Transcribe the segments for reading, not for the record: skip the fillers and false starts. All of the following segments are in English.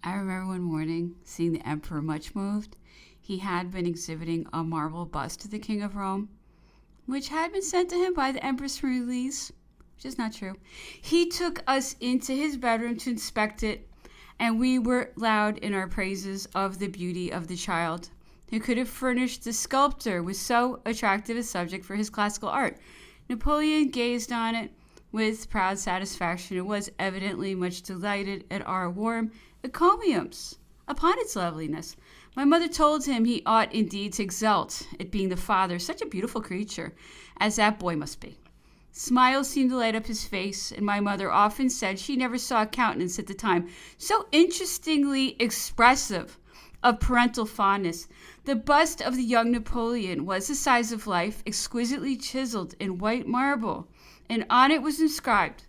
I remember one morning seeing the emperor much moved. He had been exhibiting a marble bust of the King of Rome, which had been sent to him by the Empress for release, which is not true. He took us into his bedroom to inspect it, and we were loud in our praises of the beauty of the child, who could have furnished the sculptor with so attractive a subject for his classical art. Napoleon gazed on it with proud satisfaction and was evidently much delighted at our warm encomiums upon its loveliness. My mother told him he ought indeed to exult at being the father of such a beautiful creature as that boy must be. Smiles seemed to light up his face, and my mother often said she never saw a countenance at the time so interestingly expressive of parental fondness. The bust of the young Napoleon was the size of life, exquisitely chiseled in white marble, and on it was inscribed,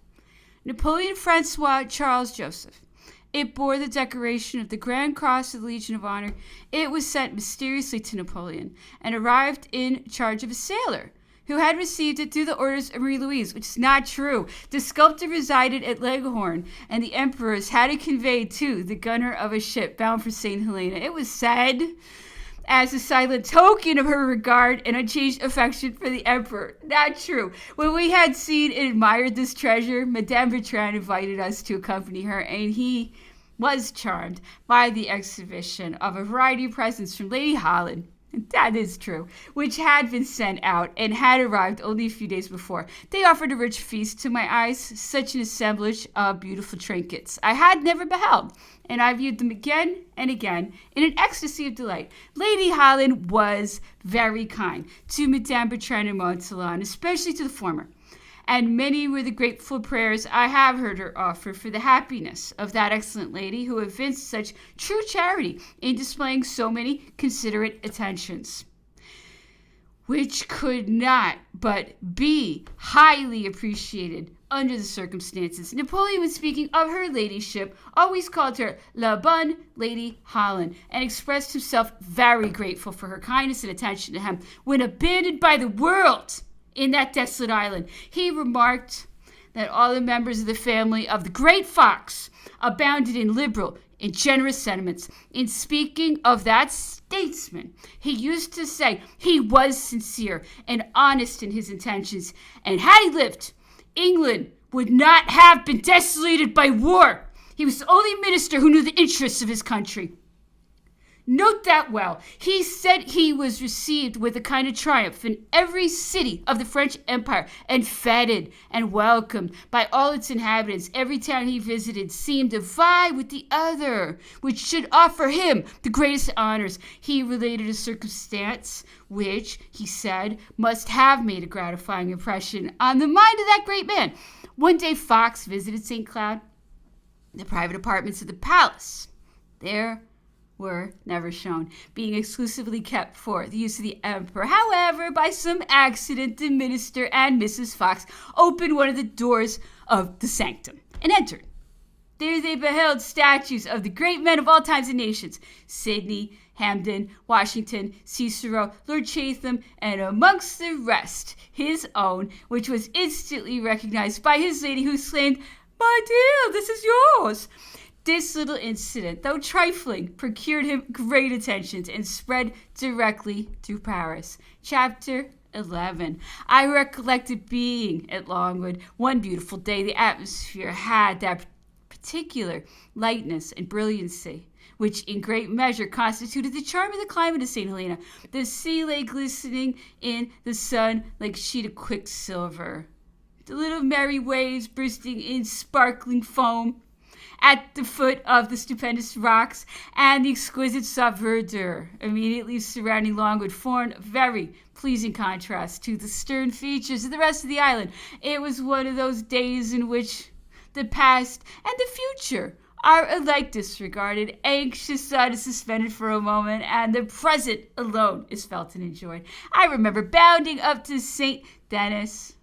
Napoleon Francois Charles Joseph. It bore the decoration of the Grand Cross of the Legion of Honor. It was sent mysteriously to Napoleon and arrived in charge of a sailor who had received it through the orders of Marie Louise, which is not true. The sculptor resided at Leghorn, and the empress had it conveyed to the gunner of a ship bound for St. Helena. It was said as a silent token of her regard and unchanged affection for the emperor. Not true. When we had seen and admired this treasure, Madame Bertrand invited us to accompany her, and he was charmed by the exhibition of a variety of presents from Lady Holland. That is true, which had been sent out and had arrived only a few days before. They offered a rich feast to my eyes, such an assemblage of beautiful trinkets I had never beheld, and I viewed them again and again in an ecstasy of delight. Lady Holland was very kind to Madame Bertrand and Montsalon, especially to the former, and many were the grateful prayers I have heard her offer for the happiness of that excellent lady who evinced such true charity in displaying so many considerate attentions, which could not but be highly appreciated under the circumstances. Napoleon, when speaking of her ladyship, always called her La Bonne Lady Holland, and expressed himself very grateful for her kindness and attention to him when abandoned by the world in that desolate island. He remarked that all the members of the family of the great fox abounded in liberal and generous sentiments. In speaking of that statesman, he used to say he was sincere and honest in his intentions, and had he lived, England would not have been desolated by war. He was the only minister who knew the interests of his country. Note that well. He said he was received with a kind of triumph in every city of the French Empire, and feted and welcomed by all its inhabitants. Every town he visited seemed to vie with the other, which should offer him the greatest honors. He related a circumstance which, he said, must have made a gratifying impression on the mind of that great man. One day Fox visited St. Cloud, the private apartments of the palace. There were never shown, being exclusively kept for the use of the emperor. However, by some accident, the minister and Mrs. Fox opened one of the doors of the sanctum and entered. There they beheld statues of the great men of all times and nations: Sidney, Hampden, Washington, Cicero, Lord Chatham, and amongst the rest, his own, which was instantly recognized by his lady, who exclaimed, "My dear, this is yours." This little incident, though trifling, procured him great attentions and spread directly through Paris. Chapter 11. I recollected being at Longwood one beautiful day. The atmosphere had that particular lightness and brilliancy which in great measure constituted the charm of the climate of St. Helena. The sea lay glistening in the sun like a sheet of quicksilver, the little merry waves bursting in sparkling foam at the foot of the stupendous rocks, and the exquisite soft verdure immediately surrounding Longwood formed a very pleasing contrast to the stern features of the rest of the island. It was one of those days in which the past and the future are alike disregarded. Anxious thought is suspended for a moment, and the present alone is felt and enjoyed. I remember bounding up to St. Denis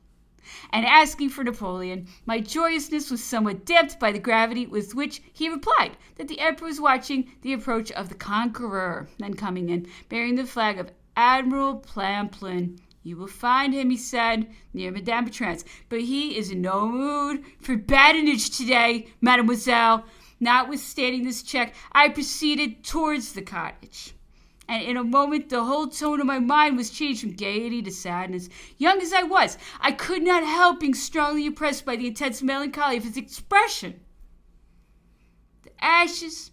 and asking for Napoleon. My joyousness was somewhat damped by the gravity with which he replied that the emperor was watching the approach of the conqueror, then coming in, bearing the flag of Admiral Plamplin. "You will find him," he said, "near Madame Bertrand's, but he is in no mood for badinage today, mademoiselle." Notwithstanding this check, I proceeded towards the cottage. And in a moment, the whole tone of my mind was changed from gaiety to sadness. Young as I was, I could not help being strongly impressed by the intense melancholy of his expression. The ashes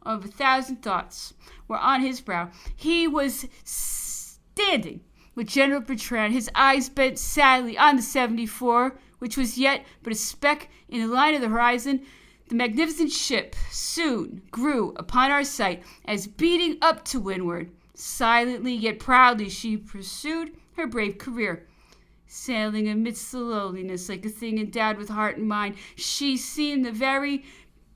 of 1,000 thoughts were on his brow. He was standing with General Bertrand, his eyes bent sadly on the 74, which was yet but a speck in the line of the horizon. The magnificent ship soon grew upon our sight as, beating up to windward, silently yet proudly she pursued her brave career. Sailing amidst the loneliness like a thing endowed with heart and mind, she seemed the very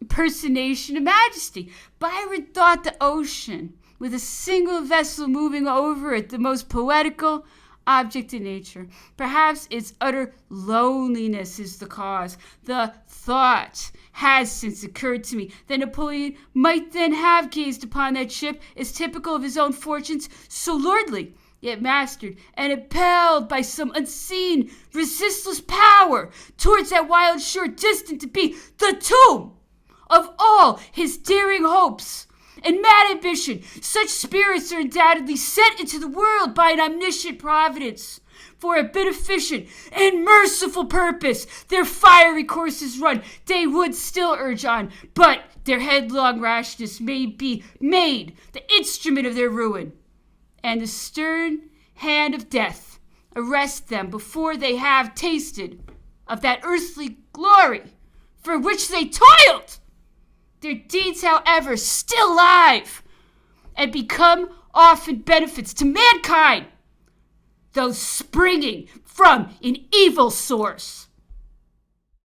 personation of majesty. Byron thought the ocean, with a single vessel moving over it, the most poetical object in nature. Perhaps its utter loneliness is the cause. The thought has since occurred to me that Napoleon might then have gazed upon that ship as typical of his own fortunes, so lordly, yet mastered and impelled by some unseen, resistless power towards that wild shore destined to be the tomb of all his daring hopes and mad ambition. Such spirits are undoubtedly sent into the world by an omniscient providence for a beneficent and merciful purpose. Their fiery courses run, they would still urge on, but their headlong rashness may be made the instrument of their ruin, and the stern hand of death arrest them before they have tasted of that earthly glory for which they toiled. Their deeds, however, still live, and become often benefits to mankind, though springing from an evil source.